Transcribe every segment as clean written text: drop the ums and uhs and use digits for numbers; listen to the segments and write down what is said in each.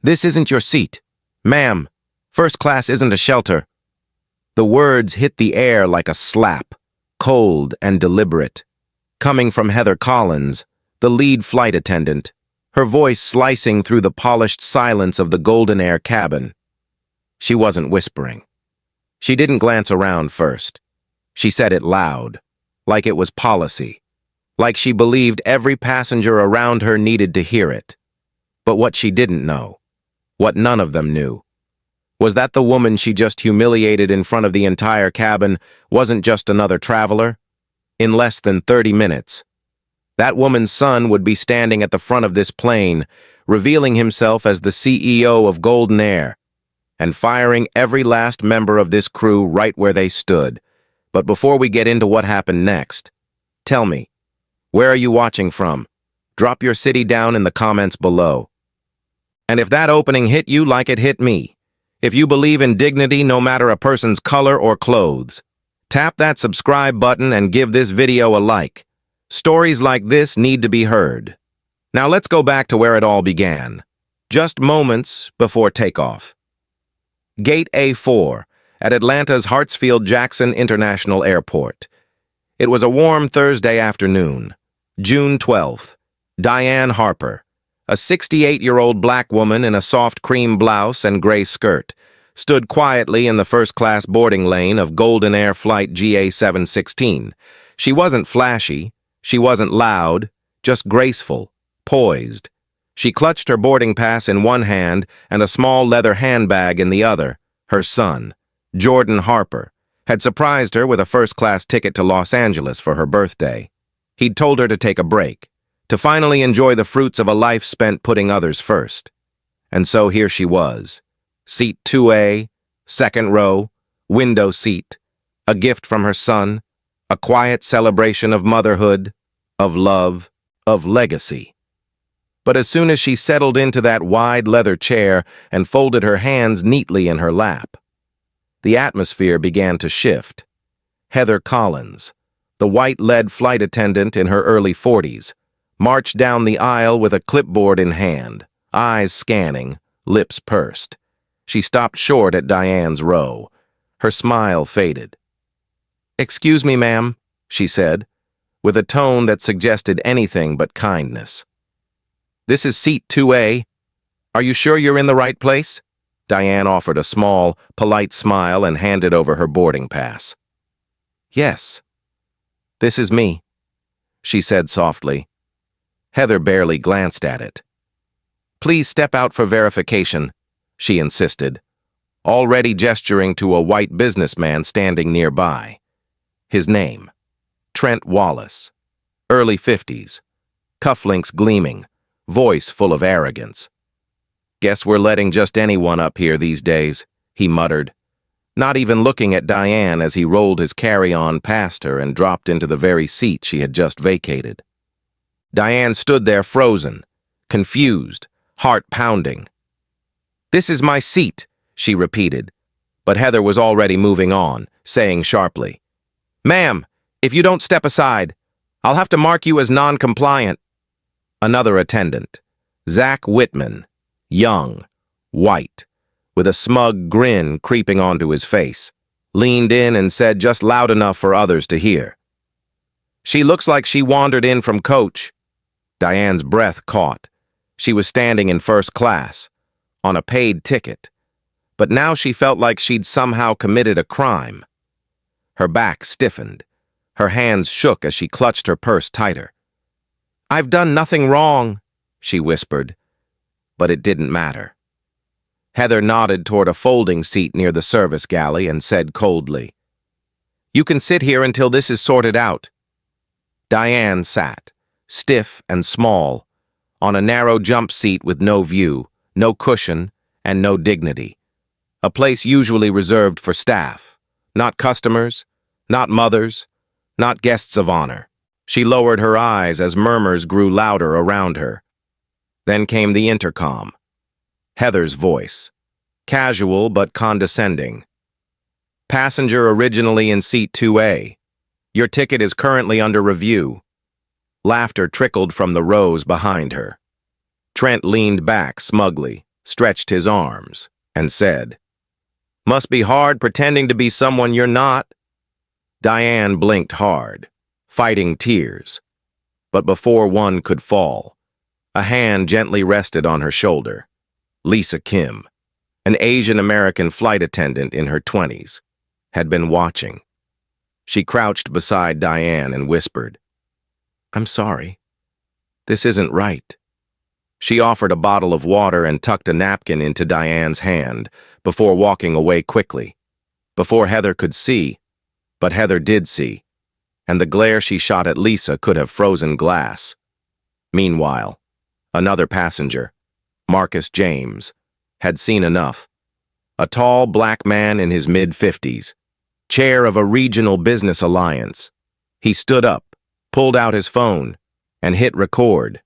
This isn't your seat. Ma'am, first class isn't a shelter. The words hit the air like a slap, cold and deliberate, coming from Heather Collins, the lead flight attendant, her voice slicing through the polished silence of the GoldenAir cabin. She wasn't whispering. She didn't glance around first. She said it loud, like it was policy, like she believed every passenger around her needed to hear it. But what she didn't know, what none of them knew, was that the woman she just humiliated in front of the entire cabin wasn't just another traveler. In less than 30 minutes, that woman's son would be standing at the front of this plane, revealing himself as the CEO of GoldenAir, and firing every last member of this crew right where they stood. But before we get into what happened next, tell me, where are you watching from? Drop your city down in the comments below. And if that opening hit you like it hit me, if you believe in dignity no matter a person's color or clothes, tap that subscribe button and give this video a like. Stories like this need to be heard. Now let's go back to where it all began, just moments before takeoff. Gate A4 at Atlanta's Hartsfield-Jackson International Airport. It was a warm Thursday afternoon, June 12th. Diane Harper, a 68-year-old black woman in a soft cream blouse and gray skirt, stood quietly in the first-class boarding lane of GoldenAir Flight GA716. She wasn't flashy, she wasn't loud, just graceful, poised. She clutched her boarding pass in one hand and a small leather handbag in the other. Her son, Jordan Harper, had surprised her with a first-class ticket to Los Angeles for her birthday. He'd told her to take a break, to finally enjoy the fruits of a life spent putting others first. And so here she was, seat 2A, second row, window seat, a gift from her son, a quiet celebration of motherhood, of love, of legacy. But as soon as she settled into that wide leather chair and folded her hands neatly in her lap, the atmosphere began to shift. Heather Collins, the white-lead flight attendant in her early 40s, marched down the aisle with a clipboard in hand, eyes scanning, lips pursed. She stopped short at Diane's row. Her smile faded. "Excuse me, ma'am," she said, with a tone that suggested anything but kindness. "This is seat 2A. Are you sure you're in the right place?" Diane offered a small, polite smile and handed over her boarding pass. "Yes, this is me," she said softly. Heather barely glanced at it. "Please step out for verification," she insisted, already gesturing to a white businessman standing nearby. His name, Trent Wallace, early 50s, cufflinks gleaming, voice full of arrogance. "Guess we're letting just anyone up here these days," he muttered, not even looking at Diane as he rolled his carry-on past her and dropped into the very seat she had just vacated. Diane stood there frozen, confused, heart pounding. "This is my seat," she repeated, but Heather was already moving on, saying sharply, "Ma'am, if you don't step aside, I'll have to mark you as non-compliant." Another attendant, Zach Whitman, young, white, with a smug grin creeping onto his face, leaned in and said just loud enough for others to hear, "She looks like she wandered in from coach." Diane's breath caught. She was standing in first class, on a paid ticket, but now she felt like she'd somehow committed a crime. Her back stiffened. Her hands shook as she clutched her purse tighter. "I've done nothing wrong," she whispered, but it didn't matter. Heather nodded toward a folding seat near the service galley and said coldly, "You can sit here until this is sorted out." Diane sat, stiff and small, on a narrow jump seat with no view, no cushion, and no dignity. A place usually reserved for staff, not customers, not mothers, not guests of honor. She lowered her eyes as murmurs grew louder around her. Then came the intercom. Heather's voice, casual but condescending. "Passenger originally in seat 2A. Your ticket is currently under review." Laughter trickled from the rows behind her. Trent leaned back smugly, stretched his arms, and said, "Must be hard pretending to be someone you're not." Diane blinked hard, fighting tears. But before one could fall, a hand gently rested on her shoulder. Lisa Kim, an Asian-American flight attendant in her 20s, had been watching. She crouched beside Diane and whispered, "I'm sorry. This isn't right." She offered a bottle of water and tucked a napkin into Diane's hand before walking away quickly. Before Heather could see, but Heather did see, and the glare she shot at Lisa could have frozen glass. Meanwhile, another passenger, Marcus James, had seen enough. A tall black man in his mid-50s, chair of a regional business alliance. He stood up, pulled out his phone, and hit record.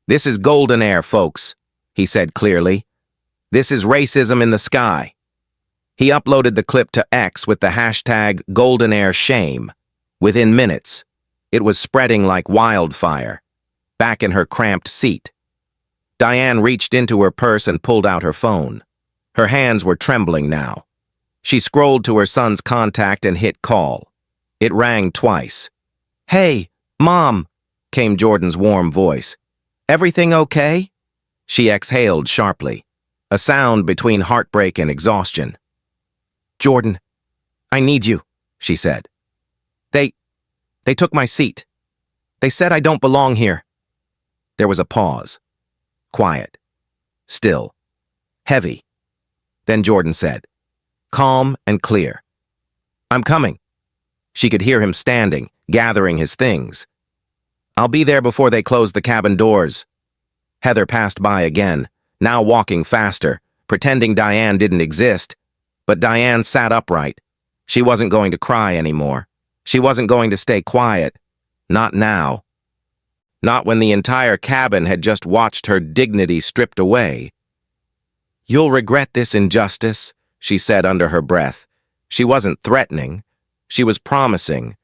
"This is GoldenAir, folks," he said clearly. "This is racism in the sky." He uploaded the clip to X with the hashtag #GoldenAirShame. Within minutes, it was spreading like wildfire. Back in her cramped seat, Diane reached into her purse and pulled out her phone. Her hands were trembling now. She scrolled to her son's contact and hit call. It rang twice. "Hey, Mom," came Jordan's warm voice. "Everything okay?" She exhaled sharply, a sound between heartbreak and exhaustion. "Jordan, I need you," she said. They took my seat. They said I don't belong here." There was a pause. Quiet. Still. Heavy. Then Jordan said, calm and clear, "I'm coming." She could hear him standing, gathering his things. "I'll be there before they close the cabin doors." Heather passed by again, now walking faster, pretending Diane didn't exist. But Diane sat upright. She wasn't going to cry anymore. She wasn't going to stay quiet. Not now. Not when the entire cabin had just watched her dignity stripped away. "You'll regret this injustice," she said under her breath. She wasn't threatening. She was promising.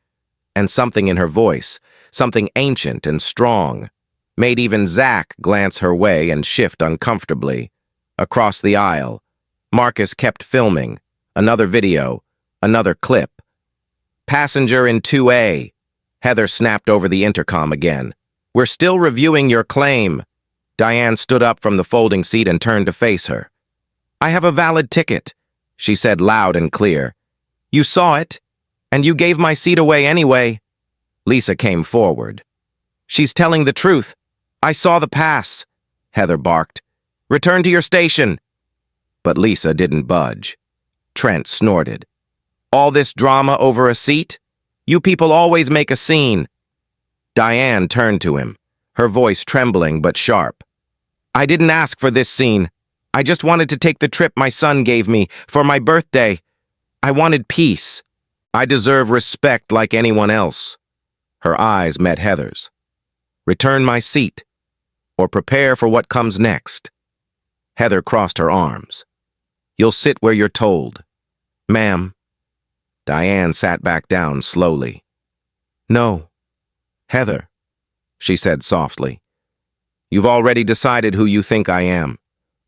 And something in her voice, something ancient and strong, made even Zach glance her way and shift uncomfortably. Across the aisle, Marcus kept filming. Another video, another clip. "Passenger in 2A. Heather snapped over the intercom again. "We're still reviewing your claim." Diane stood up from the folding seat and turned to face her. "I have a valid ticket," she said loud and clear. "You saw it, and you gave my seat away anyway." Lisa came forward. "She's telling the truth. I saw the pass," Heather barked. "Return to your station." But Lisa didn't budge. Trent snorted. "All this drama over a seat? You people always make a scene." Diane turned to him, her voice trembling but sharp. "I didn't ask for this scene. I just wanted to take the trip my son gave me for my birthday. I wanted peace. I deserve respect like anyone else." Her eyes met Heather's. "Return my seat, or prepare for what comes next." Heather crossed her arms. "You'll sit where you're told." "Ma'am." Diane sat back down slowly. "No, Heather," she said softly. "You've already decided who you think I am,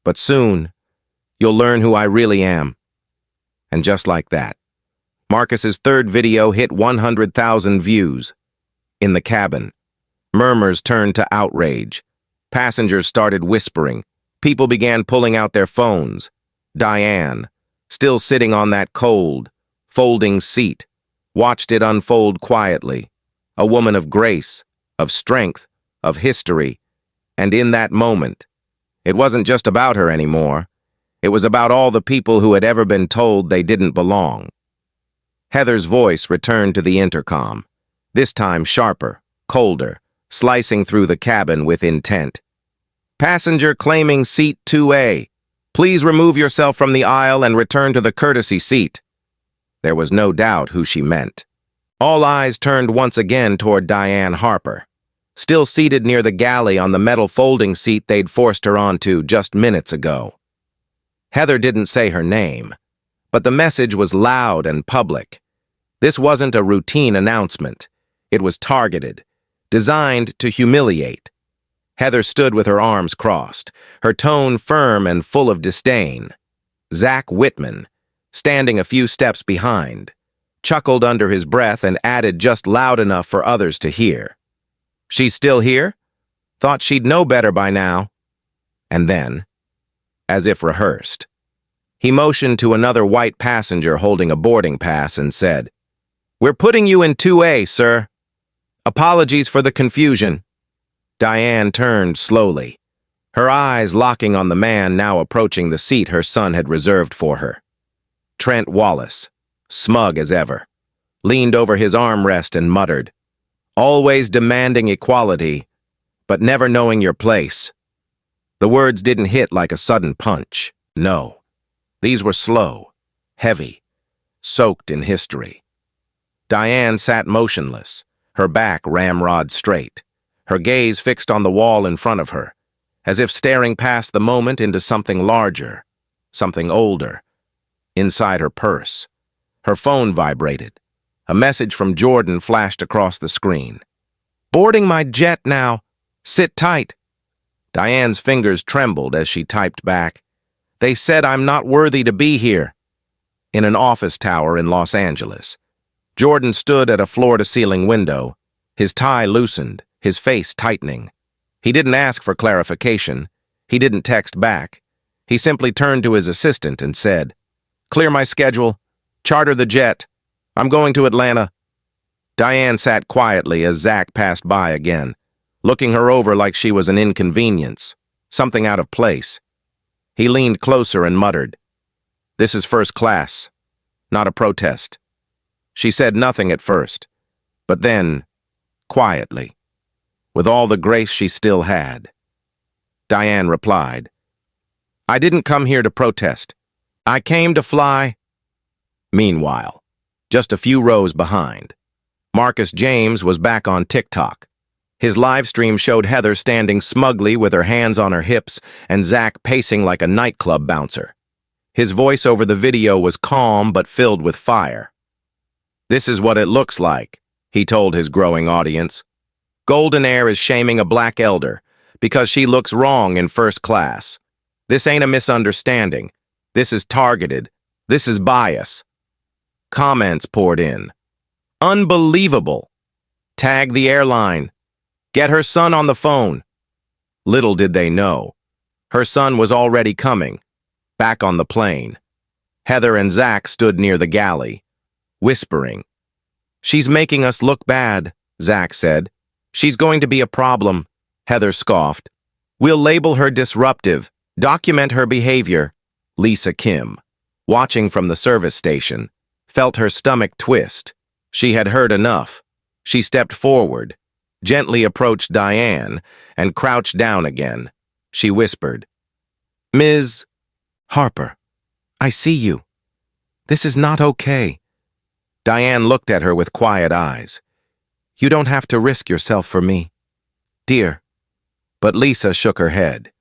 but soon you'll learn who I really am." And just like that, Marcus's third video hit 100,000 views. In the cabin, murmurs turned to outrage. Passengers started whispering. People began pulling out their phones. Diane, still sitting on that cold, folding seat, watched it unfold quietly. A woman of grace, of strength, of history. And in that moment, it wasn't just about her anymore. It was about all the people who had ever been told they didn't belong. Heather's voice returned to the intercom, this time sharper, colder, slicing through the cabin with intent. "Passenger claiming seat 2A. Please remove yourself from the aisle and return to the courtesy seat." There was no doubt who she meant. All eyes turned once again toward Diane Harper, still seated near the galley on the metal folding seat they'd forced her onto just minutes ago. Heather didn't say her name, but the message was loud and public. This wasn't a routine announcement. It was targeted, designed to humiliate. Heather stood with her arms crossed, her tone firm and full of disdain. Zach Whitman, standing a few steps behind, chuckled under his breath and added just loud enough for others to hear. "She's still here? Thought she'd know better by now." And then, as if rehearsed, he motioned to another white passenger holding a boarding pass and said, "We're putting you in 2A, sir. Apologies for the confusion." Diane turned slowly, her eyes locking on the man now approaching the seat her son had reserved for her. Trent Wallace, smug as ever, leaned over his armrest and muttered, "Always demanding equality, but never knowing your place." The words didn't hit like a sudden punch. No. These were slow, heavy, soaked in history. Diane sat motionless, her back ramrod straight, her gaze fixed on the wall in front of her, as if staring past the moment into something larger, something older. Inside her purse, her phone vibrated. A message from Jordan flashed across the screen. "Boarding my jet now. Sit tight." Diane's fingers trembled as she typed back, "They said I'm not worthy to be here." In an office tower in Los Angeles, Jordan stood at a floor-to-ceiling window, his tie loosened, his face tightening. He didn't ask for clarification. He didn't text back. He simply turned to his assistant and said, "Clear my schedule. Charter the jet. I'm going to Atlanta." Diane sat quietly as Zach passed by again, looking her over like she was an inconvenience, something out of place. He leaned closer and muttered, "This is first class, not a protest." She said nothing at first, but then, quietly, with all the grace she still had, Diane replied, "I didn't come here to protest. I came to fly." Meanwhile, just a few rows behind, Marcus James was back on TikTok. His live stream showed Heather standing smugly with her hands on her hips and Zach pacing like a nightclub bouncer. His voice over the video was calm but filled with fire. "This is what it looks like," he told his growing audience. "GoldenAir is shaming a black elder because she looks wrong in first class. This ain't a misunderstanding. This is targeted. This is bias." Comments poured in. "Unbelievable. Tag the airline. Get her son on the phone." Little did they know, her son was already coming, back on the plane. Heather and Zach stood near the galley, whispering. "She's making us look bad," Zach said. "She's going to be a problem," Heather scoffed. "We'll label her disruptive, document her behavior." Lisa Kim, watching from the service station, felt her stomach twist. She had heard enough. She stepped forward, gently approached Diane, and crouched down again. She whispered, "Ms. Harper, I see you. This is not okay." Diane looked at her with quiet eyes. "You don't have to risk yourself for me, dear." But Lisa shook her head.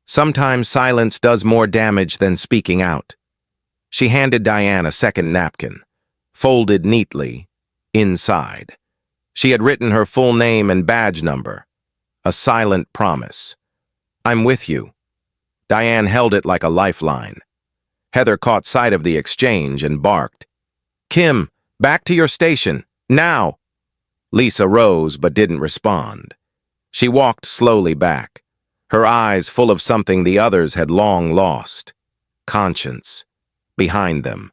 Sometimes silence does more damage than speaking out. She handed Diane a second napkin, folded neatly, inside. She had written her full name and badge number. A silent promise. "I'm with you." Diane held it like a lifeline. Heather caught sight of the exchange and barked, "Kim, back to your station, now!" Lisa rose but didn't respond. She walked slowly back, her eyes full of something the others had long lost. Conscience. Behind them,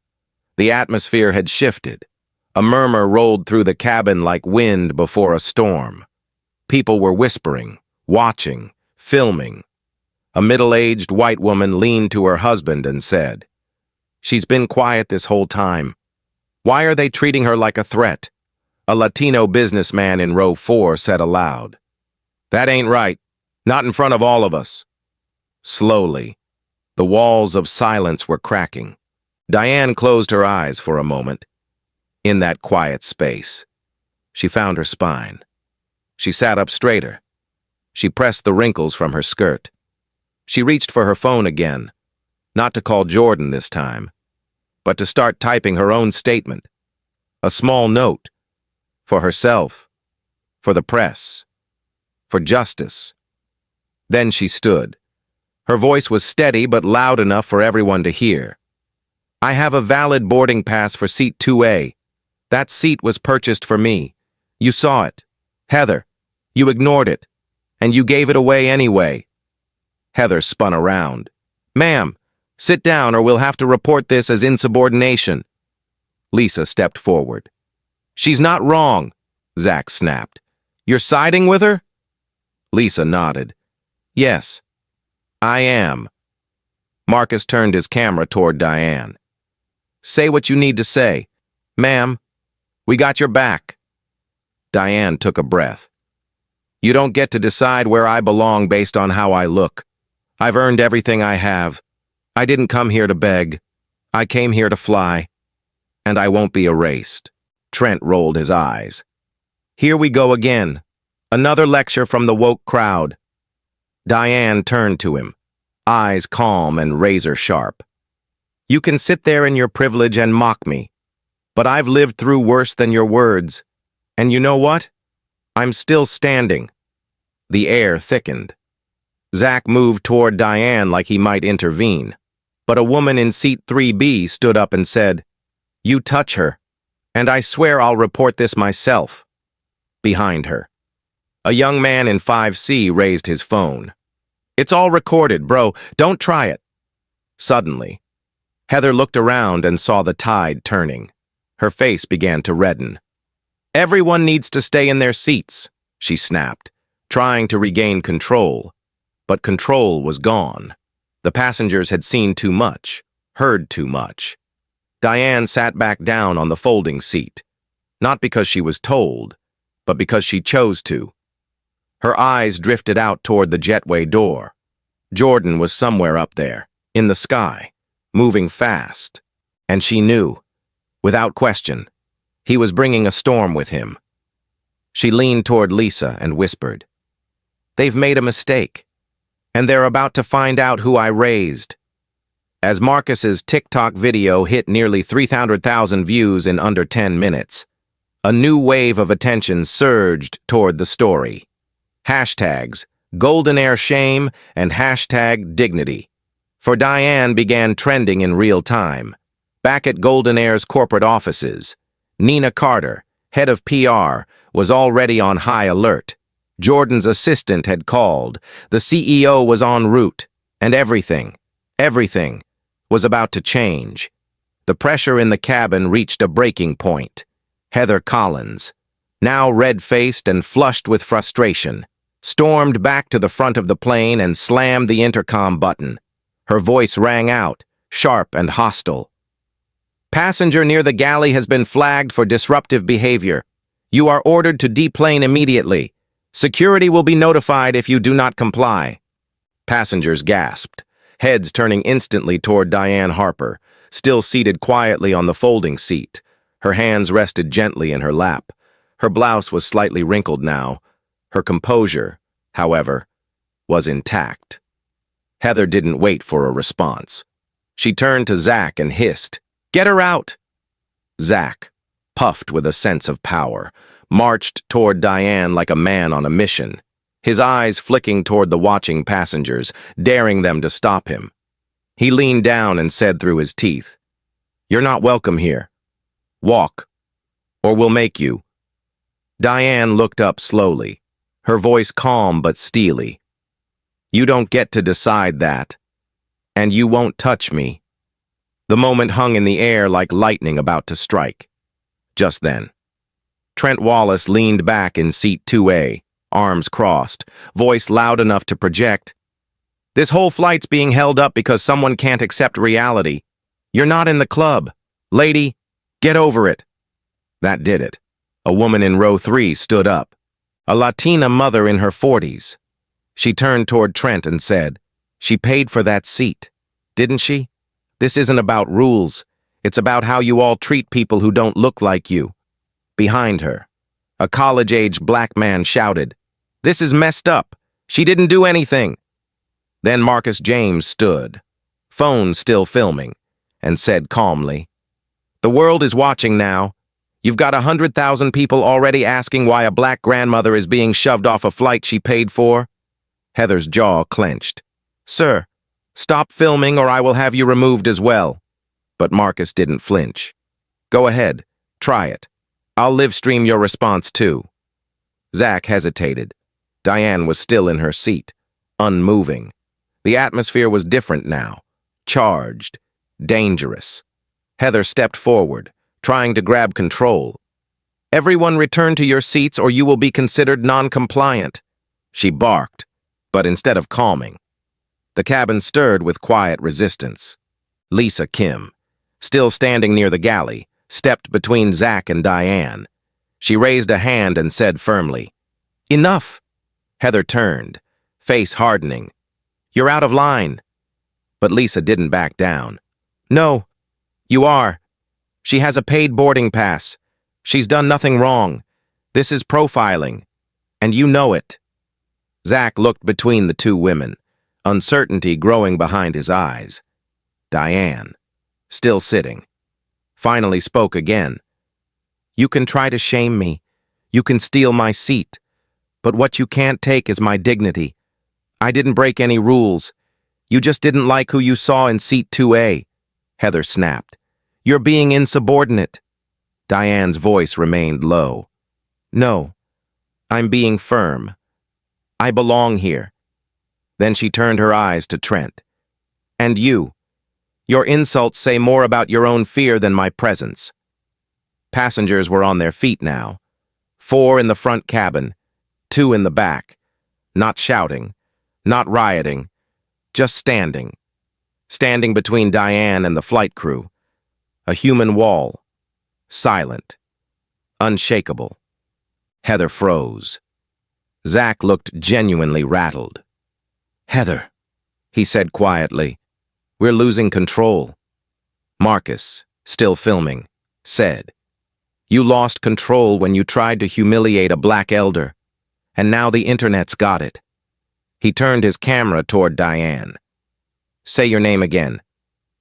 the atmosphere had shifted. A murmur rolled through the cabin like wind before a storm. People were whispering, watching, filming. A middle-aged white woman leaned to her husband and said, "She's been quiet this whole time. Why are they treating her like a threat?" A Latino businessman in row 4 said aloud, "That ain't right. Not in front of all of us." Slowly, the walls of silence were cracking. Diane closed her eyes for a moment. In that quiet space, she found her spine. She sat up straighter. She pressed the wrinkles from her skirt. She reached for her phone again, not to call Jordan this time, but to start typing her own statement. A small note. For herself. For the press. For justice. Then she stood. Her voice was steady but loud enough for everyone to hear. I have a valid boarding pass for seat 2A. That seat was purchased for me. You saw it. Heather, you ignored it. And you gave it away anyway. Heather spun around. Ma'am, sit down or we'll have to report this as insubordination. Lisa stepped forward. She's not wrong, Zach snapped. You're siding with her? Lisa nodded. Yes, I am. Marcus turned his camera toward Diane. Say what you need to say. Ma'am, we got your back. Diane took a breath. You don't get to decide where I belong based on how I look. I've earned everything I have. I didn't come here to beg. I came here to fly. And I won't be erased. Trent rolled his eyes. Here we go again. Another lecture from the woke crowd. Diane turned to him, eyes calm and razor sharp. You can sit there in your privilege and mock me, but I've lived through worse than your words. And you know what? I'm still standing. The air thickened. Zach moved toward Diane like he might intervene, but a woman in seat 3B stood up and said, You touch her, and I swear I'll report this myself. Behind her, a young man in 5C raised his phone. It's all recorded, bro. Don't try it. Suddenly, Heather looked around and saw the tide turning. Her face began to redden. Everyone needs to stay in their seats, she snapped, trying to regain control. But control was gone. The passengers had seen too much, heard too much. Diane sat back down on the folding seat, not because she was told, but because she chose to. Her eyes drifted out toward the jetway door. Jordan was somewhere up there, in the sky, moving fast. And she knew, without question, he was bringing a storm with him. She leaned toward Lisa and whispered, They've made a mistake, and they're about to find out who I raised. As Marcus's TikTok video hit nearly 300,000 views in under 10 minutes, a new wave of attention surged toward the story. Hashtags GoldenAir Shame and hashtag Dignity. For Diane began trending in real time. Back at GoldenAir's corporate offices, Nina Carter, head of PR, was already on high alert. Jordan's assistant had called, the CEO was en route, and everything was about to change. The pressure in the cabin reached a breaking point. Heather Collins, now red-faced and flushed with frustration, stormed back to the front of the plane and slammed the intercom button. Her voice rang out, sharp and hostile. Passenger near the galley has been flagged for disruptive behavior. You are ordered to deplane immediately. Security will be notified if you do not comply. Passengers gasped, heads turning instantly toward Diane Harper, still seated quietly on the folding seat. Her hands rested gently in her lap. Her blouse was slightly wrinkled now. Her composure, however, was intact. Heather didn't wait for a response. She turned to Zach and hissed, Get her out! Zach, puffed with a sense of power, marched toward Diane like a man on a mission, his eyes flicking toward the watching passengers, daring them to stop him. He leaned down and said through his teeth, You're not welcome here. Walk, or we'll make you. Diane looked up slowly, her voice calm but steely. You don't get to decide that, and you won't touch me. The moment hung in the air like lightning about to strike. Just then, Trent Wallace leaned back in seat 2A, arms crossed, voice loud enough to project, This whole flight's being held up because someone can't accept reality. You're not in the club. Lady, get over it. That did it. A woman in row 3 stood up, a Latina mother in her 40s. She turned toward Trent and said, She paid for that seat, didn't she? This isn't about rules. It's about how you all treat people who don't look like you. Behind her, a college-age black man shouted, This is messed up. She didn't do anything. Then Marcus James stood, phone still filming, and said calmly, The world is watching now. You've got 100,000 people already asking why a black grandmother is being shoved off a flight she paid for. Heather's jaw clenched. "Sir, stop filming or I will have you removed as well." But Marcus didn't flinch. "Go ahead, try it. I'll live stream your response too." Zach hesitated. Diane was still in her seat, unmoving. The atmosphere was different now, charged, dangerous. Heather stepped forward, trying to grab control. "Everyone return to your seats or you will be considered non-compliant," she barked, but instead of calming. The cabin stirred with quiet resistance. Lisa Kim, still standing near the galley, stepped between Zach and Diane. She raised a hand and said firmly, "Enough." Heather turned, face hardening. "You're out of line." But Lisa didn't back down. "No, you are. She has a paid boarding pass. She's done nothing wrong. This is profiling, and you know it." Zach looked between the two women, uncertainty growing behind his eyes. Diane, still sitting, finally spoke again. "You can try to shame me. You can steal my seat. But what you can't take is my dignity. I didn't break any rules. You just didn't like who you saw in seat 2A. Heather snapped. "You're being insubordinate." Diane's voice remained low. "No, I'm being firm. I belong here." Then she turned her eyes to Trent. "And you. Your insults say more about your own fear than my presence." Passengers were on their feet now. 4 in the front cabin, 2 in the back. Not shouting, not rioting, just standing. Standing between Diane and the flight crew. A human wall. Silent. Unshakable. Heather froze. Zach looked genuinely rattled. "Heather," he said quietly, "we're losing control." Marcus, still filming, said, "You lost control when you tried to humiliate a black elder, and now the internet's got it." He turned his camera toward Diane. "Say your name again.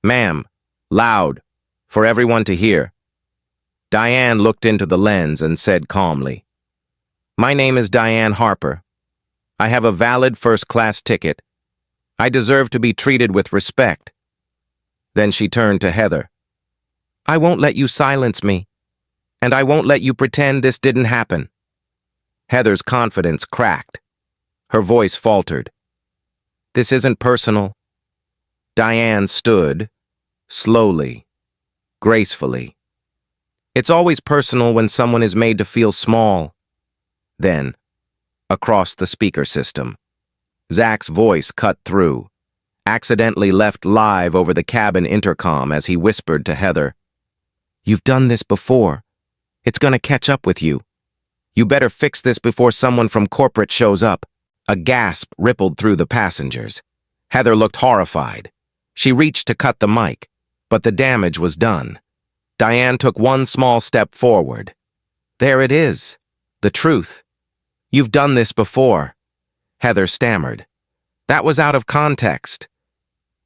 Ma'am, loud, for everyone to hear." Diane looked into the lens and said calmly, "My name is Diane Harper. I have a valid first-class ticket. I deserve to be treated with respect." Then she turned to Heather. "I won't let you silence me, and I won't let you pretend this didn't happen." Heather's confidence cracked. Her voice faltered. "This isn't personal." Diane stood, slowly, gracefully. "It's always personal when someone is made to feel small." Then, across the speaker system, Zach's voice cut through, accidentally left live over the cabin intercom as he whispered to Heather, "You've done this before. It's gonna catch up with you. You better fix this before someone from corporate shows up." A gasp rippled through the passengers. Heather looked horrified. She reached to cut the mic, but the damage was done. Diane took one small step forward. "There it is. The truth. You've done this before." Heather stammered. "That was out of context."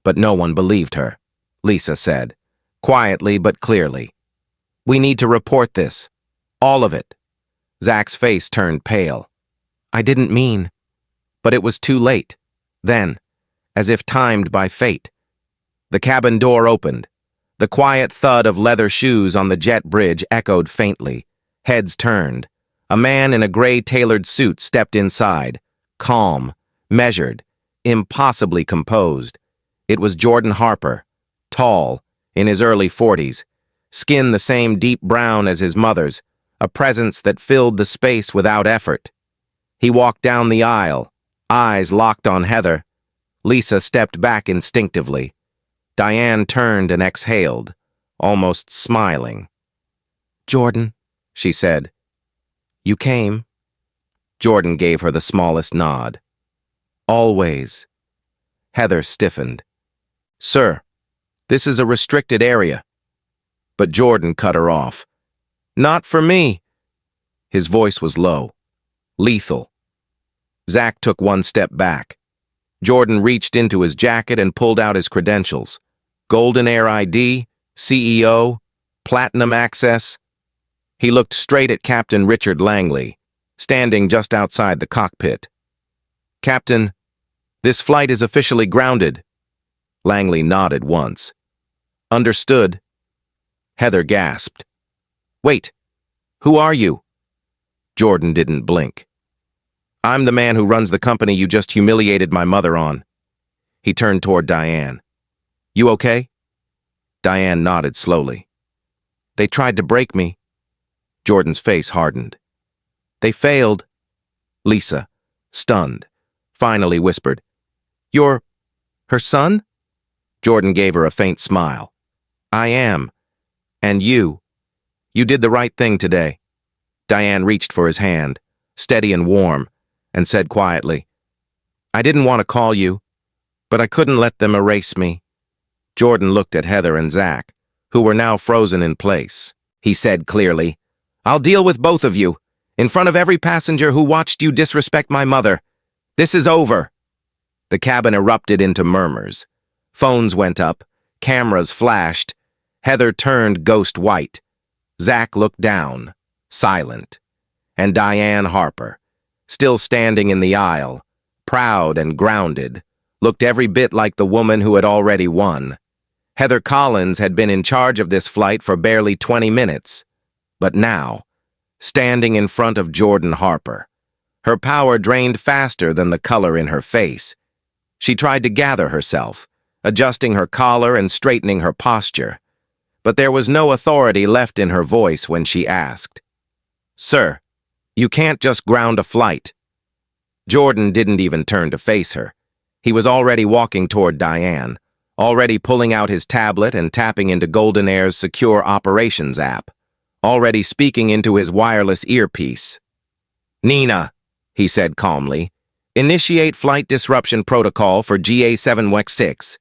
But no one believed her, Lisa said, quietly but clearly. "We need to report this. All of it." Zach's face turned pale. "I didn't mean." But it was too late. Then, as if timed by fate, the cabin door opened. The quiet thud of leather shoes on the jet bridge echoed faintly. Heads turned. A man in a gray tailored suit stepped inside, calm, measured, impossibly composed. It was Jordan Harper, tall, in his early 40s, skin the same deep brown as his mother's, a presence that filled the space without effort. He walked down the aisle, eyes locked on Heather. Lisa stepped back instinctively. Diane turned and exhaled, almost smiling. "Jordan," she said. "You came." Jordan gave her the smallest nod. "Always." Heather stiffened. "Sir, this is a restricted area." But Jordan cut her off. "Not for me." His voice was low, lethal. Zach took one step back. Jordan reached into his jacket and pulled out his credentials. GoldenAir ID, CEO, Platinum Access. He looked straight at Captain Richard Langley, standing just outside the cockpit. "Captain, This flight is officially grounded. Langley nodded once. Understood. Heather gasped. Wait, who are you? Jordan didn't blink. I'm the man who runs the company you just humiliated my mother on. He turned toward Diane. You okay? Diane nodded slowly. They tried to break me. Jordan's face hardened. They failed. Lisa, stunned, finally whispered, You're her son? Jordan gave her a faint smile. I am. And you did the right thing today. Diane reached for his hand, steady and warm, and said quietly, I didn't want to call you, but I couldn't let them erase me. Jordan looked at Heather and Zach, who were now frozen in place. He said clearly, I'll deal with both of you, in front of every passenger who watched you disrespect my mother. This is over. The cabin erupted into murmurs. Phones went up, cameras flashed. Heather turned ghost white. Zach looked down, silent. And Diane Harper, still standing in the aisle, proud and grounded, looked every bit like the woman who had already won. Heather Collins had been in charge of this flight for barely 20 minutes. But now, standing in front of Jordan Harper, her power drained faster than the color in her face. She tried to gather herself, adjusting her collar and straightening her posture. But there was no authority left in her voice when she asked, Sir, you can't just ground a flight. Jordan didn't even turn to face her. He was already walking toward Diane, already pulling out his tablet and tapping into GoldenAir's secure operations app, already speaking into his wireless earpiece. Nina, he said calmly, initiate flight disruption protocol for GA716.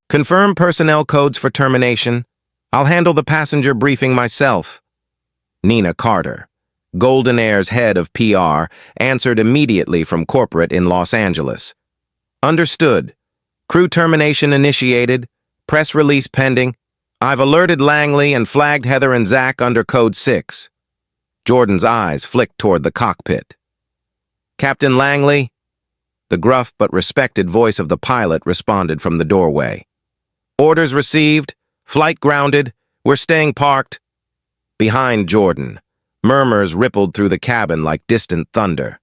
Confirm personnel codes for termination. I'll handle the passenger briefing myself. Nina Carter, GoldenAir's head of PR, answered immediately from corporate in Los Angeles. Understood. Crew termination initiated. Press release pending. I've alerted Langley and flagged Heather and Zach under Code 6. Jordan's eyes flicked toward the cockpit. Captain Langley? The gruff but respected voice of the pilot responded from the doorway. Orders received. Flight grounded. We're staying parked. Behind Jordan, murmurs rippled through the cabin like distant thunder.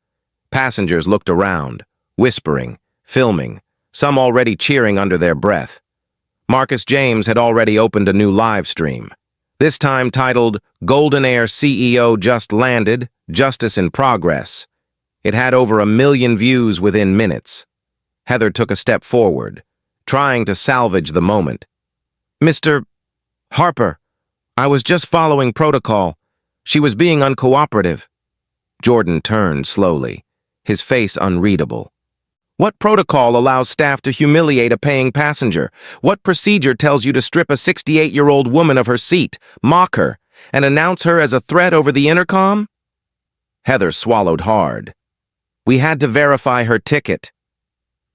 Passengers looked around, whispering, filming, some already cheering under their breath. Marcus James had already opened a new live stream, this time titled GoldenAir CEO Just Landed, Justice in Progress. It had over 1 million views within minutes. Heather took a step forward, trying to salvage the moment. Mr. Harper, I was just following protocol. She was being uncooperative. Jordan turned slowly, his face unreadable. What protocol allows staff to humiliate a paying passenger? What procedure tells you to strip a 68-year-old woman of her seat, mock her, and announce her as a threat over the intercom? Heather swallowed hard. We had to verify her ticket.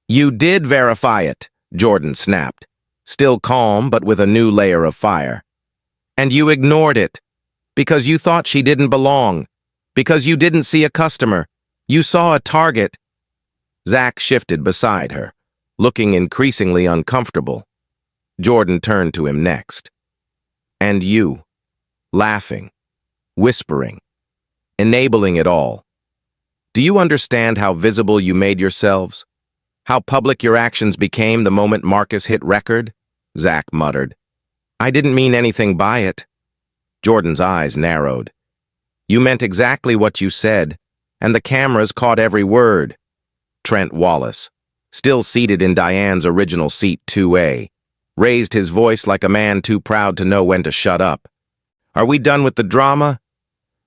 You did verify it, Jordan snapped, still calm but with a new layer of fire. And you ignored it, because you thought she didn't belong, because you didn't see a customer. You saw a target. Zach shifted beside her, looking increasingly uncomfortable. Jordan turned to him next. And you, laughing, whispering, enabling it all. Do you understand how visible you made yourselves? How public your actions became the moment Marcus hit record? Zach muttered. I didn't mean anything by it. Jordan's eyes narrowed. You meant exactly what you said, and the cameras caught every word. Trent Wallace, still seated in Diane's original seat 2A, raised his voice like a man too proud to know when to shut up. Are we done with the drama?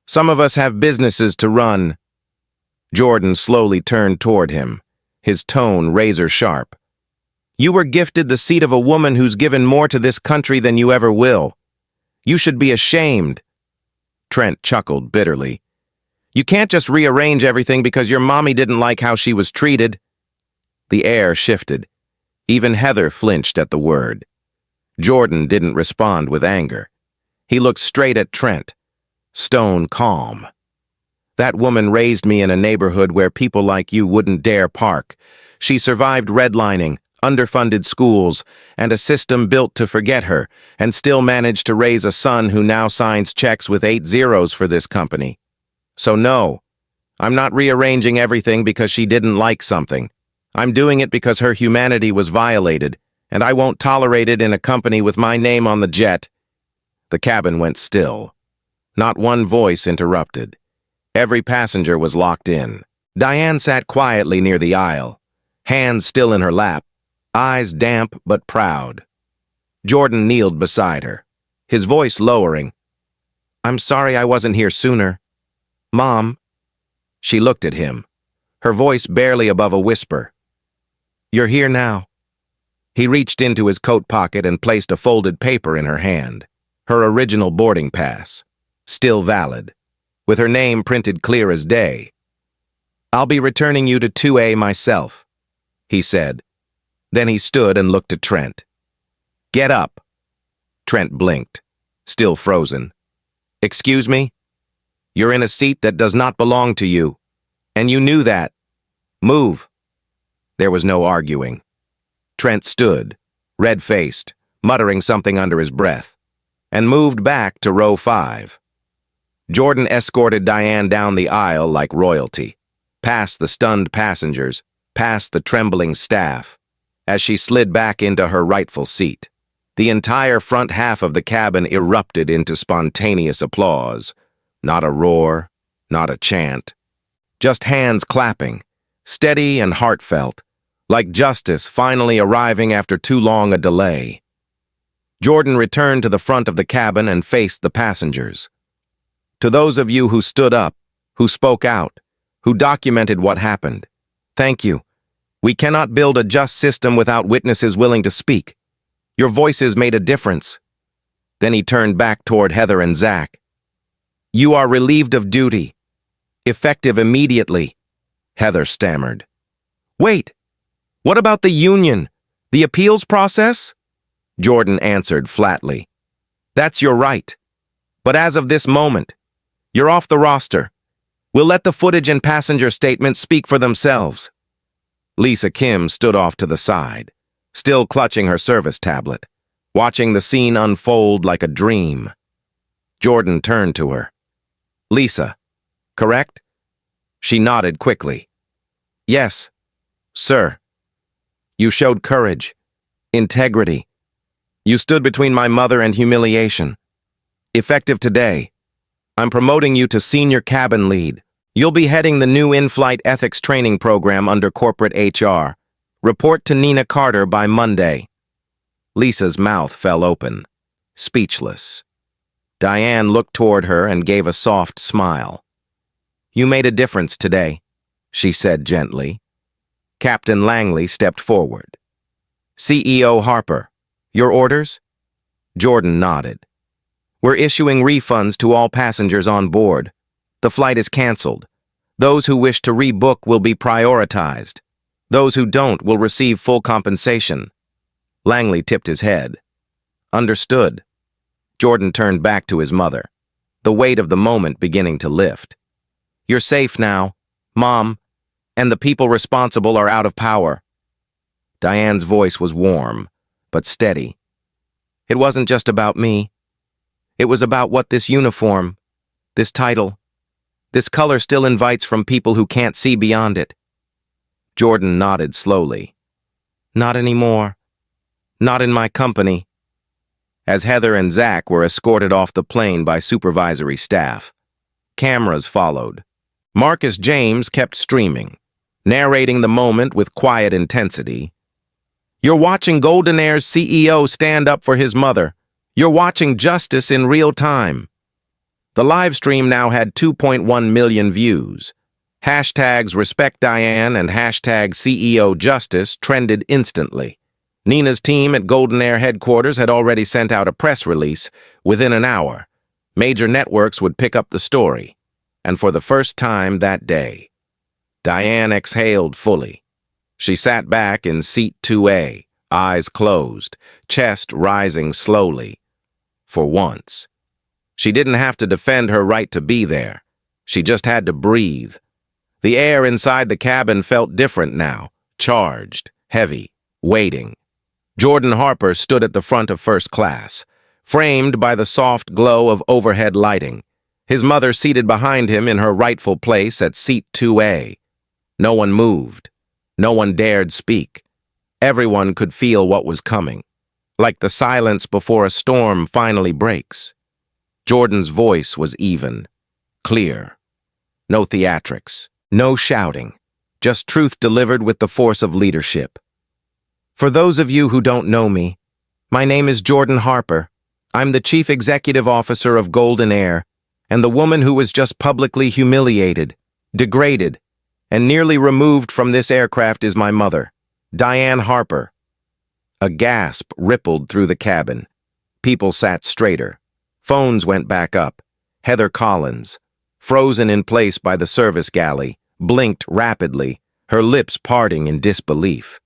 Some of us have businesses to run. Jordan slowly turned toward him, his tone razor-sharp. You were gifted the seat of a woman who's given more to this country than you ever will. You should be ashamed. Trent chuckled bitterly. You can't just rearrange everything because your mommy didn't like how she was treated. The air shifted. Even Heather flinched at the word. Jordan didn't respond with anger. He looked straight at Trent, stone calm. That woman raised me in a neighborhood where people like you wouldn't dare park. She survived redlining, underfunded schools, and a system built to forget her, and still managed to raise a son who now signs checks with 8 zeros for this company. So no, I'm not rearranging everything because she didn't like something. I'm doing it because her humanity was violated, and I won't tolerate it in a company with my name on the jet. The cabin went still. Not one voice interrupted. Every passenger was locked in. Diane sat quietly near the aisle, hands still in her lap, eyes damp but proud. Jordan kneeled beside her, his voice lowering. "I'm sorry I wasn't here sooner. Mom." She looked at him, her voice barely above a whisper. "You're here now." He reached into his coat pocket and placed a folded paper in her hand, her original boarding pass, still valid, with her name printed clear as day. "I'll be returning you to 2A myself," he said. Then he stood and looked at Trent. "Get up." Trent blinked, still frozen. "Excuse me? You're in a seat that does not belong to you, and you knew that. Move." There was no arguing. Trent stood, red-faced, muttering something under his breath, and moved back to row 5. Jordan escorted Diane down the aisle like royalty, past the stunned passengers, past the trembling staff, as she slid back into her rightful seat. The entire front half of the cabin erupted into spontaneous applause. Not a roar, not a chant. Just hands clapping, steady and heartfelt, like justice finally arriving after too long a delay. Jordan returned to the front of the cabin and faced the passengers. "To those of you who stood up, who spoke out, who documented what happened, thank you. We cannot build a just system without witnesses willing to speak. Your voices made a difference." Then he turned back toward Heather and Zach. "You are relieved of duty. Effective immediately." Heather stammered. "Wait, what about the union? The appeals process?" Jordan answered flatly. "That's your right. But as of this moment, you're off the roster. We'll let the footage and passenger statements speak for themselves." Lisa Kim stood off to the side, still clutching her service tablet, watching the scene unfold like a dream. Jordan turned to her. "Lisa, correct?" She nodded quickly. "Yes, sir. You showed courage, integrity. You stood between my mother and humiliation. Effective today, I'm promoting you to senior cabin lead. You'll be heading the new in-flight ethics training program under corporate HR. Report to Nina Carter by Monday." Lisa's mouth fell open, speechless. Diane looked toward her and gave a soft smile. "You made a difference today," she said gently. Captain Langley stepped forward. "CEO Harper, your orders?" Jordan nodded. "We're issuing refunds to all passengers on board. The flight is canceled. Those who wish to rebook will be prioritized. Those who don't will receive full compensation." Langley tipped his head. "Understood." Jordan turned back to his mother, the weight of the moment beginning to lift. "You're safe now, Mom, and the people responsible are out of power." Diane's voice was warm, but steady. "It wasn't just about me. It was about what this uniform, this title, this color still invites from people who can't see beyond it." Jordan nodded slowly. "Not anymore. Not in my company." As Heather and Zach were escorted off the plane by supervisory staff, cameras followed. Marcus James kept streaming, narrating the moment with quiet intensity. "You're watching GoldenAir's CEO stand up for his mother. You're watching justice in real time." The live stream now had 2.1 million views. Hashtags Respect Diane and hashtag CEO Justice trended instantly. Nina's team at GoldenAir headquarters had already sent out a press release. Within an hour, major networks would pick up the story. And for the first time that day, Diane exhaled fully. She sat back in seat 2A, eyes closed, chest rising slowly. For once, she didn't have to defend her right to be there. She just had to breathe. The air inside the cabin felt different now, charged, heavy, waiting. Jordan Harper stood at the front of first class, framed by the soft glow of overhead lighting, his mother seated behind him in her rightful place at seat 2A. No one moved. No one dared speak. Everyone could feel what was coming, like the silence before a storm finally breaks. Jordan's voice was even, clear. No theatrics, no shouting, just truth delivered with the force of leadership. For those of you who don't know me, my name is Jordan Harper. I'm the Chief Executive Officer of GoldenAir, and the woman who was just publicly humiliated, degraded, and nearly removed from this aircraft is my mother, Diane Harper. A gasp rippled through the cabin. People sat straighter. Phones went back up. Heather Collins, frozen in place by the service galley, blinked rapidly, her lips parting in disbelief.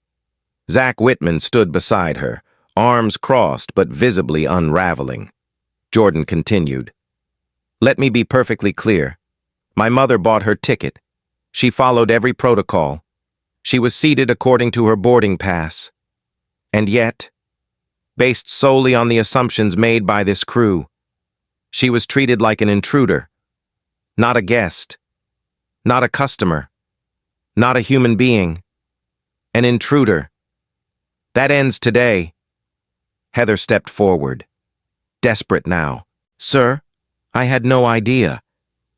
Zach Whitman stood beside her, arms crossed but visibly unraveling. Jordan continued. Let me be perfectly clear. My mother bought her ticket. She followed every protocol. She was seated according to her boarding pass. And yet, based solely on the assumptions made by this crew, she was treated like an intruder, not a guest, not a customer, not a human being, an intruder. That ends today. Heather stepped forward, desperate now. Sir, I had no idea.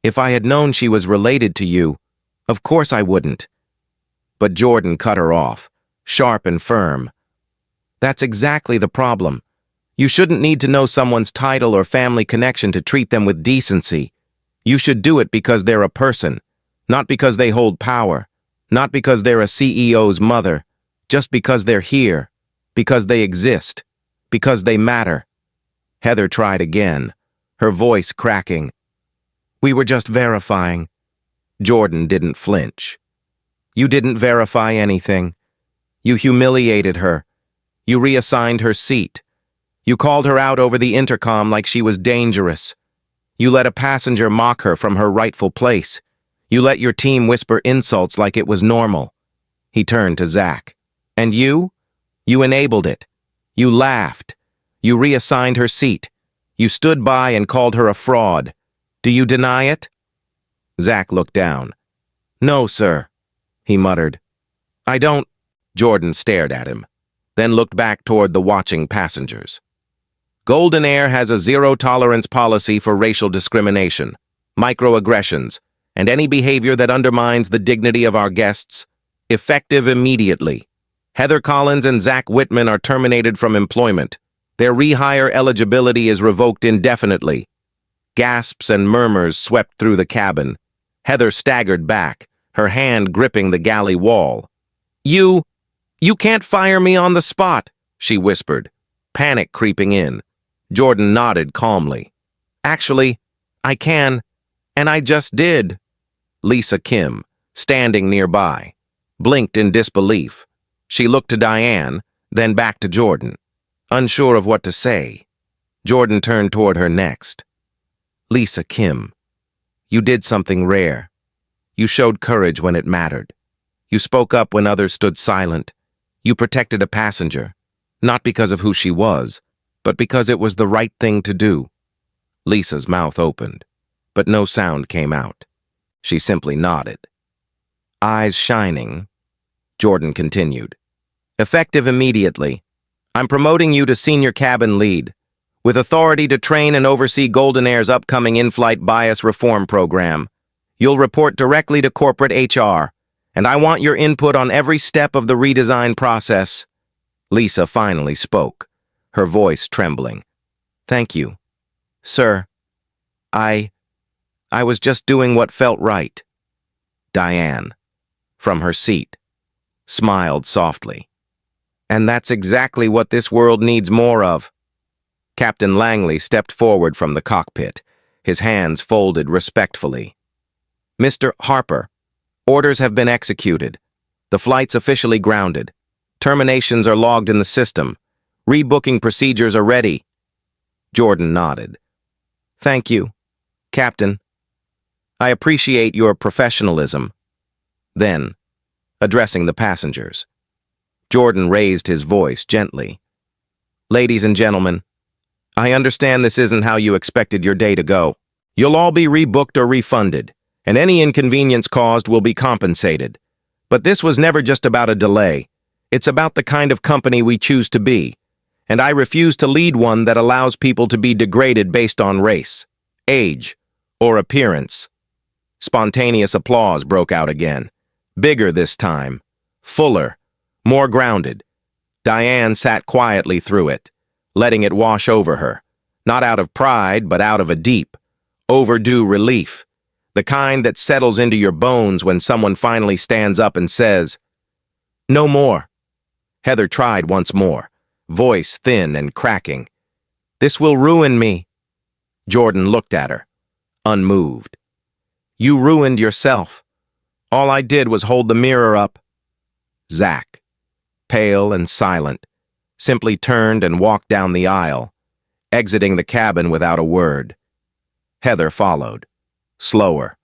If I had known she was related to you, of course I wouldn't. But Jordan cut her off, sharp and firm. That's exactly the problem. You shouldn't need to know someone's title or family connection to treat them with decency. You should do it because they're a person, not because they hold power, not because they're a CEO's mother, just because they're here, because they exist, because they matter. Heather tried again, her voice cracking. We were just verifying. Jordan didn't flinch. You didn't verify anything. You humiliated her. You reassigned her seat. You called her out over the intercom like she was dangerous. You let a passenger mock her from her rightful place. You let your team whisper insults like it was normal. He turned to Zach. And you? You enabled it. You laughed. You reassigned her seat. You stood by and called her a fraud. Do you deny it? Zach looked down. No, sir, he muttered. I don't. Jordan stared at him, then looked back toward the watching passengers. GoldenAir has a zero-tolerance policy for racial discrimination, microaggressions, and any behavior that undermines the dignity of our guests, effective immediately. Heather Collins and Zach Whitman are terminated from employment. Their rehire eligibility is revoked indefinitely. Gasps and murmurs swept through the cabin. Heather staggered back, her hand gripping the galley wall. You can't fire me on the spot, she whispered, panic creeping in. Jordan nodded calmly. Actually, I can, and I just did. Lisa Kim, standing nearby, blinked in disbelief. She looked to Diane, then back to Jordan, unsure of what to say. Jordan turned toward her next. Lisa Kim, you did something rare. You showed courage when it mattered. You spoke up when others stood silent. You protected a passenger, not because of who she was, but because it was the right thing to do. Lisa's mouth opened, but no sound came out. She simply nodded. Eyes shining, Jordan continued. Effective immediately. I'm promoting you to senior cabin lead, with authority to train and oversee GoldenAir's upcoming in-flight bias reform program. You'll report directly to corporate HR, and I want your input on every step of the redesign process. Lisa finally spoke, her voice trembling. Thank you. Sir, I was just doing what felt right. Diane, from her seat, smiled softly. And that's exactly what this world needs more of. Captain Langley stepped forward from the cockpit, his hands folded respectfully. Mr. Harper, orders have been executed. The flight's officially grounded. Terminations are logged in the system. Rebooking procedures are ready. Jordan nodded. Thank you, Captain. I appreciate your professionalism. Then, addressing the passengers. Jordan raised his voice gently. "Ladies and gentlemen, I understand this isn't how you expected your day to go. You'll all be rebooked or refunded, and any inconvenience caused will be compensated. But this was never just about a delay. It's about the kind of company we choose to be, and I refuse to lead one that allows people to be degraded based on race, age, or appearance." Spontaneous applause broke out again. Bigger this time, fuller, more grounded. Diane sat quietly through it, letting it wash over her, not out of pride, but out of a deep, overdue relief, the kind that settles into your bones when someone finally stands up and says, "No more." Heather tried once more, voice thin and cracking. "This will ruin me." Jordan looked at her, unmoved. "You ruined yourself. All I did was hold the mirror up." Zach, pale and silent, simply turned and walked down the aisle, exiting the cabin without a word. Heather followed, slower.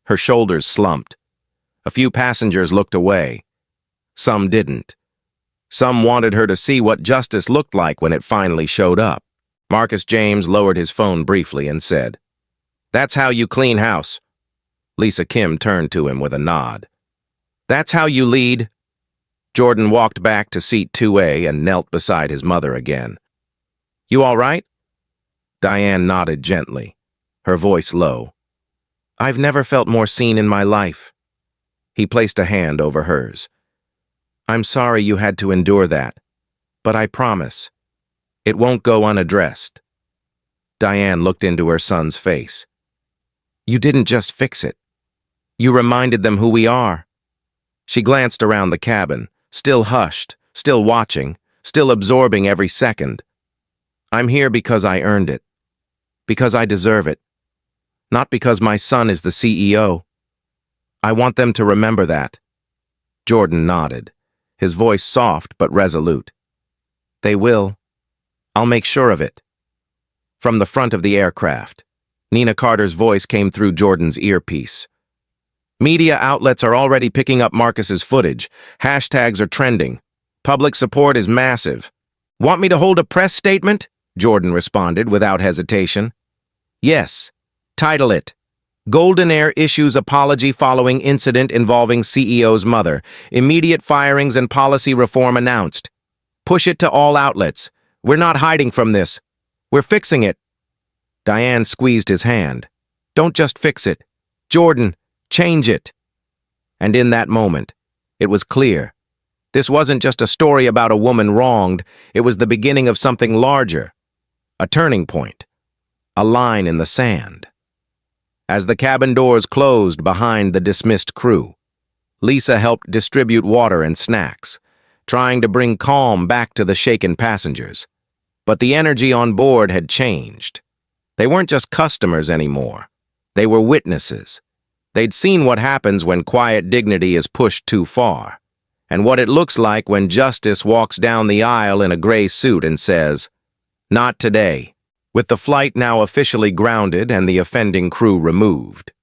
Her shoulders slumped. A few passengers looked away. Some didn't. Some wanted her to see what justice looked like when it finally showed up. Marcus James lowered his phone briefly and said, "That's how you clean house." Lisa Kim turned to him with a nod. "That's how you lead." Jordan walked back to seat 2A and knelt beside his mother again. "You all right?" Diane nodded gently, her voice low. "I've never felt more seen in my life." He placed a hand over hers. "I'm sorry you had to endure that, but I promise, it won't go unaddressed." Diane looked into her son's face. "You didn't just fix it. You reminded them who we are." She glanced around the cabin, still hushed, still watching, still absorbing every second. "I'm here because I earned it, because I deserve it, not because my son is the CEO. I want them to remember that." Jordan nodded, his voice soft but resolute. "They will. I'll make sure of it." From the front of the aircraft, Nina Carter's voice came through Jordan's earpiece. "Media outlets are already picking up Marcus's footage. Hashtags are trending. Public support is massive." "Want me to hold a press statement?" Jordan responded without hesitation. "Yes. Title it, 'GoldenAir issues apology following incident involving CEO's mother. Immediate firings and policy reform announced.' Push it to all outlets. We're not hiding from this. We're fixing it." Diane squeezed his hand. "Don't just fix it. Jordan, change it." And in that moment, it was clear. This wasn't just a story about a woman wronged. It was the beginning of something larger. A turning point. A line in the sand. As the cabin doors closed behind the dismissed crew, Lisa helped distribute water and snacks, trying to bring calm back to the shaken passengers. But the energy on board had changed. They weren't just customers anymore. They were witnesses. They'd seen what happens when quiet dignity is pushed too far, and what it looks like when justice walks down the aisle in a gray suit and says, "Not today." With the flight now officially grounded and the offending crew removed,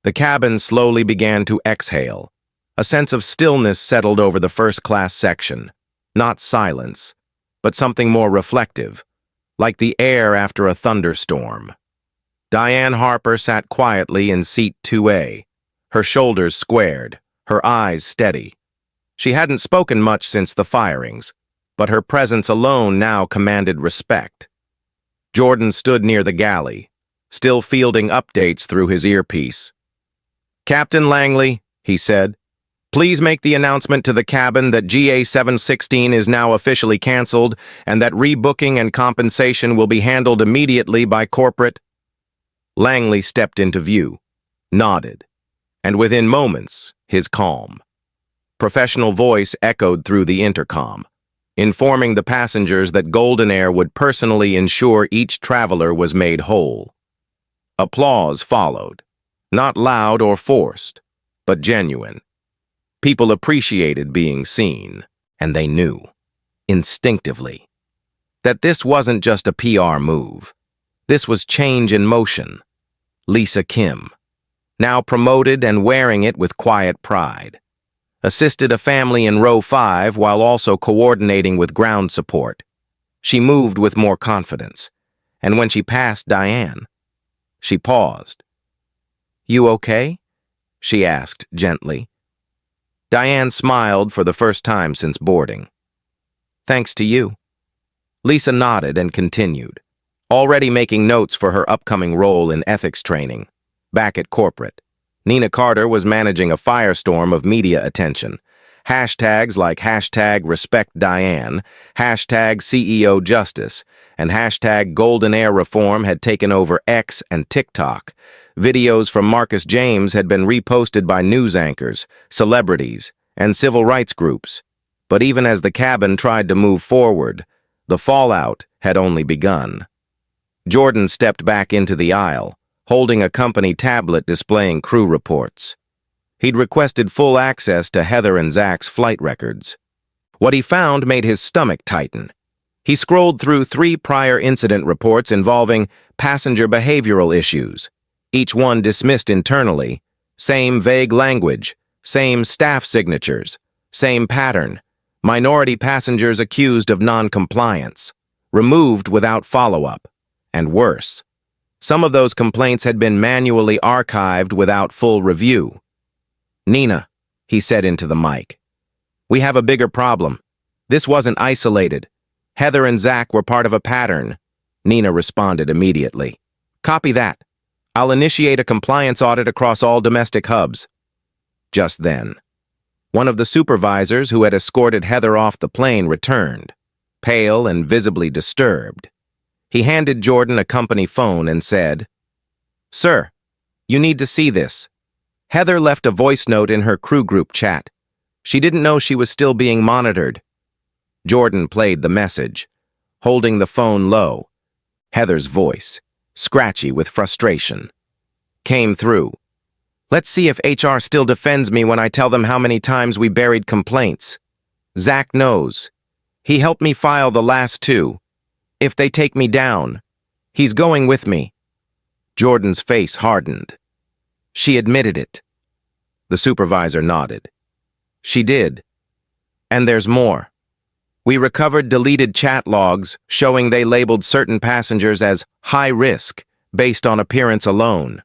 the cabin slowly began to exhale. A sense of stillness settled over the first-class section. Not silence, but something more reflective, like the air after a thunderstorm. Diane Harper sat quietly in seat 2A, her shoulders squared, her eyes steady. She hadn't spoken much since the firings, but her presence alone now commanded respect. Jordan stood near the galley, still fielding updates through his earpiece. "Captain Langley," he said, "please make the announcement to the cabin that GA716 is now officially canceled and that rebooking and compensation will be handled immediately by corporate." Langley stepped into view, nodded, and within moments, his calm, professional voice echoed through the intercom, informing the passengers that GoldenAir would personally ensure each traveler was made whole. Applause followed, not loud or forced, but genuine. People appreciated being seen, and they knew, instinctively, that this wasn't just a PR move. This was change in motion. Lisa Kim, now promoted and wearing it with quiet pride. assisted a family in row 5 while also coordinating with ground support. She moved with more confidence, and when she passed Diane, she paused. "You okay?" she asked gently. Diane smiled for the first time since boarding. "Thanks to you." Lisa nodded and continued, already making notes for her upcoming role in ethics training. Back at corporate, Nina Carter was managing a firestorm of media attention. Hashtags like #RespectDiane, #CEO Justice, and #GoldenAir Reform had taken over X and TikTok. Videos from Marcus James had been reposted by news anchors, celebrities, and civil rights groups. But even as the cabin tried to move forward, the fallout had only begun. Jordan stepped back into the aisle, holding a company tablet displaying crew reports. He'd requested full access to Heather and Zach's flight records. What he found made his stomach tighten. He scrolled through 3 prior incident reports involving passenger behavioral issues, each one dismissed internally, same vague language, same staff signatures, same pattern, minority passengers accused of non-compliance, removed without follow-up, and worse. Some of those complaints had been manually archived without full review. "Nina," he said into the mic, "we have a bigger problem. This wasn't isolated. Heather and Zach were part of a pattern." Nina responded immediately. "Copy that. I'll initiate a compliance audit across all domestic hubs." Just then, one of the supervisors who had escorted Heather off the plane returned, pale and visibly disturbed. He handed Jordan a company phone and said, "Sir, you need to see this. Heather left a voice note in her crew group chat. She didn't know she was still being monitored." Jordan played the message, holding the phone low. Heather's voice, scratchy with frustration, came through. "Let's see if HR still defends me when I tell them how many times we buried complaints. Zach knows. He helped me file the last 2. If they take me down, he's going with me." Jordan's face hardened. "She admitted it." The supervisor nodded. "She did. And there's more. We recovered deleted chat logs showing they labeled certain passengers as high risk based on appearance alone."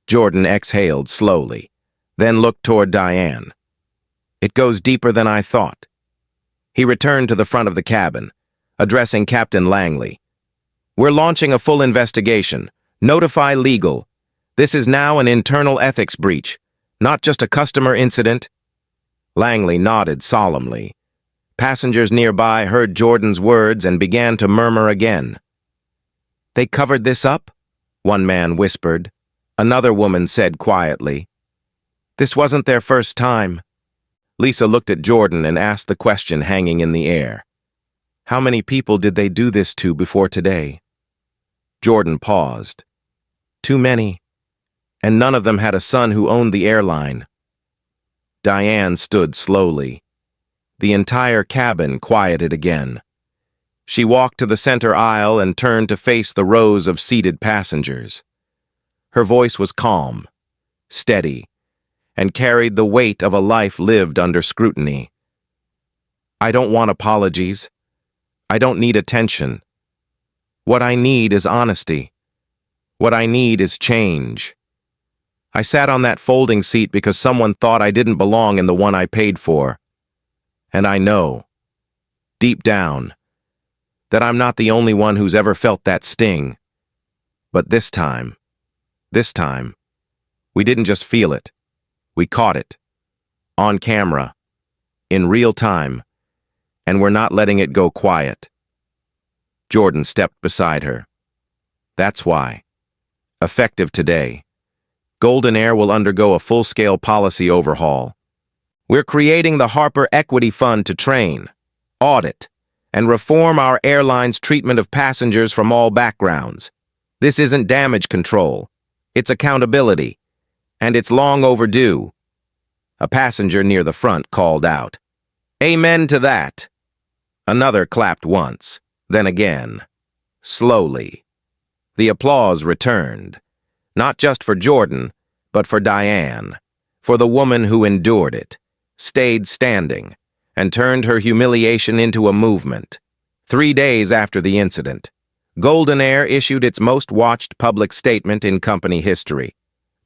Jordan exhaled slowly, then looked toward Diane. "It goes deeper than I thought." He returned to the front of the cabin, addressing Captain Langley. "We're launching a full investigation. Notify legal. This is now an internal ethics breach, not just a customer incident." Langley nodded solemnly. Passengers nearby heard Jordan's words and began to murmur again. "They covered this up?" one man whispered. Another woman said quietly, "This wasn't their first time." Lisa looked at Jordan and asked the question hanging in the air. "How many people did they do this to before today?" Jordan paused. "Too many. And none of them had a son who owned the airline." Diane stood slowly. The entire cabin quieted again. She walked to the center aisle and turned to face the rows of seated passengers. Her voice was calm, steady, and carried the weight of a life lived under scrutiny. "I don't want apologies. I don't need attention. What I need is honesty. What I need is change. I sat on that folding seat because someone thought I didn't belong in the one I paid for. And I know, deep down, that I'm not the only one who's ever felt that sting. But this time, we didn't just feel it. We caught it. On camera. In real time. And we're not letting it go quiet." Jordan stepped beside her. "That's why, effective today, GoldenAir will undergo a full-scale policy overhaul. We're creating the Harper Equity Fund to train, audit, and reform our airline's treatment of passengers from all backgrounds. This isn't damage control. It's accountability. And it's long overdue." A passenger near the front called out, "Amen to that." Another clapped once, then again. Slowly. The applause returned, not just for Jordan, but for Diane, for the woman who endured it, stayed standing, and turned her humiliation into a movement. 3 days after the incident, GoldenAir issued its most-watched public statement in company history.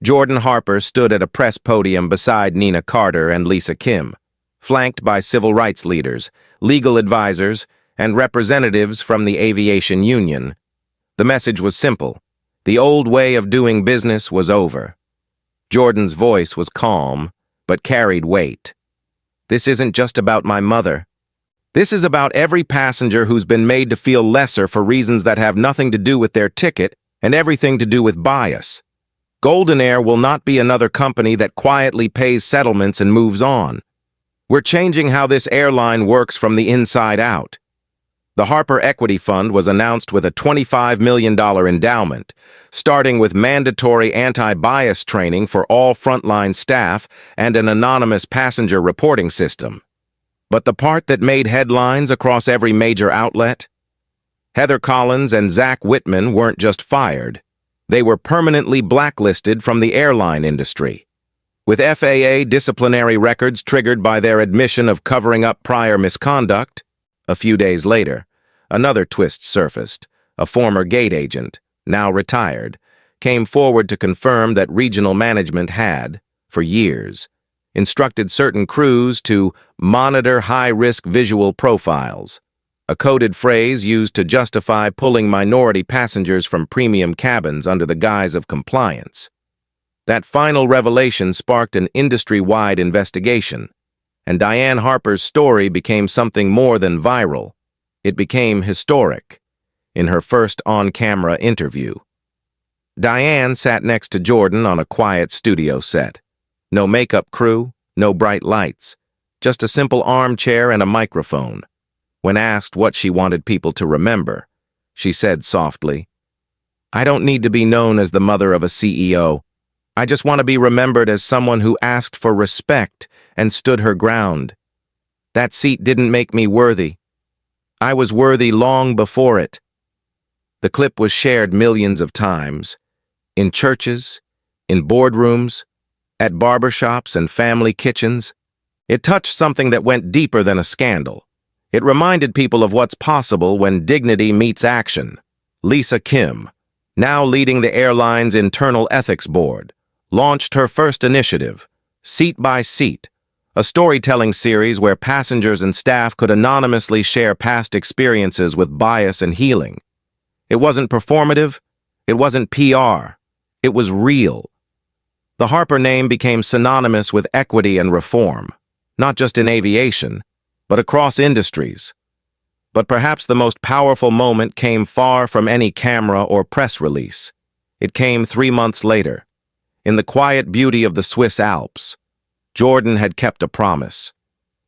Jordan Harper stood at a press podium beside Nina Carter and Lisa Kim, flanked by civil rights leaders, legal advisors, and representatives from the aviation union. The message was simple. The old way of doing business was over. Jordan's voice was calm, but carried weight. This isn't just about my mother. This is about every passenger who's been made to feel lesser for reasons that have nothing to do with their ticket and everything to do with bias. GoldenAir will not be another company that quietly pays settlements and moves on. We're changing how this airline works from the inside out. The Harper Equity Fund was announced with a $25 million endowment, starting with mandatory anti-bias training for all frontline staff and an anonymous passenger reporting system. But the part that made headlines across every major outlet? Heather Collins and Zach Whitman weren't just fired. They were permanently blacklisted from the airline industry. With FAA disciplinary records triggered by their admission of covering up prior misconduct, a few days later, another twist surfaced. A former gate agent, now retired, came forward to confirm that regional management had, for years, instructed certain crews to monitor high-risk visual profiles, a coded phrase used to justify pulling minority passengers from premium cabins under the guise of compliance. That final revelation sparked an industry-wide investigation, and Diane Harper's story became something more than viral. It became historic. In her first on-camera interview, Diane sat next to Jordan on a quiet studio set. No makeup crew, no bright lights, just a simple armchair and a microphone. When asked what she wanted people to remember, she said softly, "I don't need to be known as the mother of a CEO. I just want to be remembered as someone who asked for respect and stood her ground. That seat didn't make me worthy. I was worthy long before it." The clip was shared millions of times, in churches, in boardrooms, at barbershops and family kitchens. It touched something that went deeper than a scandal. It reminded people of what's possible when dignity meets action. Lisa Kim, now leading the airline's internal ethics board, launched her first initiative, Seat by Seat, a storytelling series where passengers and staff could anonymously share past experiences with bias and healing. It wasn't performative, it wasn't PR, it was real. The Harper name became synonymous with equity and reform, not just in aviation, but across industries. But perhaps the most powerful moment came far from any camera or press release. It came 3 months later. In the quiet beauty of the Swiss Alps, Jordan had kept a promise.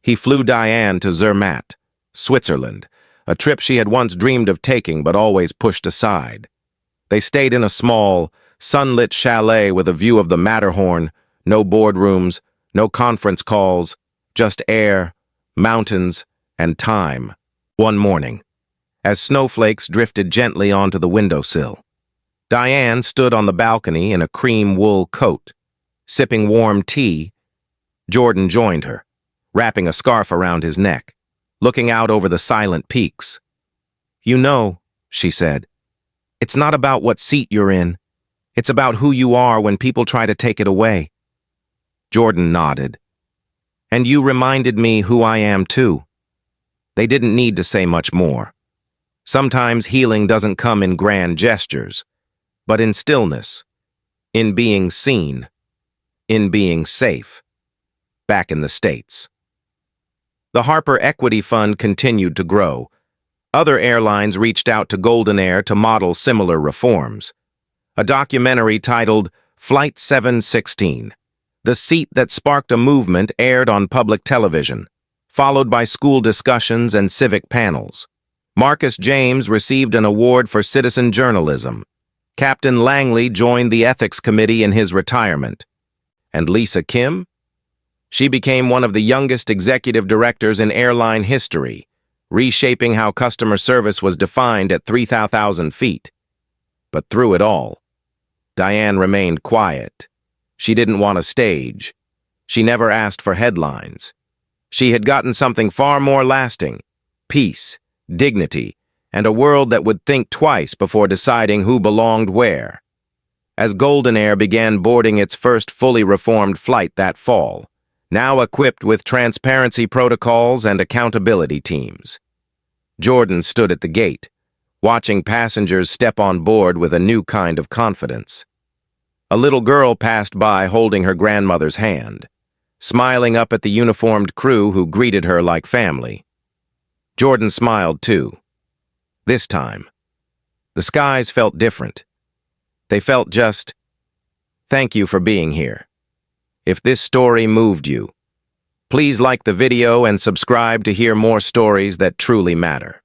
He flew Diane to Zermatt, Switzerland, a trip she had once dreamed of taking but always pushed aside. They stayed in a small, sunlit chalet with a view of the Matterhorn, no boardrooms, no conference calls, just air, mountains, and time. One morning, as snowflakes drifted gently onto the windowsill, Diane stood on the balcony in a cream wool coat. Sipping warm tea, Jordan joined her, wrapping a scarf around his neck, looking out over the silent peaks. "You know," she said, "it's not about what seat you're in. It's about who you are when people try to take it away." Jordan nodded. "And you reminded me who I am too." They didn't need to say much more. Sometimes healing doesn't come in grand gestures, but in stillness, in being seen, in being safe. Back in the States, the Harper Equity Fund continued to grow. Other airlines reached out to GoldenAir to model similar reforms. A documentary titled Flight 716, The Seat That Sparked a Movement, aired on public television, followed by school discussions and civic panels. Marcus James received an award for citizen journalism. Captain Langley joined the ethics committee in his retirement. And Lisa Kim? She became one of the youngest executive directors in airline history, reshaping how customer service was defined at 3,000 feet. But through it all, Diane remained quiet. She didn't want a stage. She never asked for headlines. She had gotten something far more lasting: peace, dignity, and a world that would think twice before deciding who belonged where. As GoldenAir began boarding its first fully reformed flight that fall, now equipped with transparency protocols and accountability teams, Jordan stood at the gate, watching passengers step on board with a new kind of confidence. A little girl passed by holding her grandmother's hand, smiling up at the uniformed crew who greeted her like family. Jordan smiled too. This time, the skies felt different. They felt just, "Thank you for being here." If this story moved you, please like the video and subscribe to hear more stories that truly matter.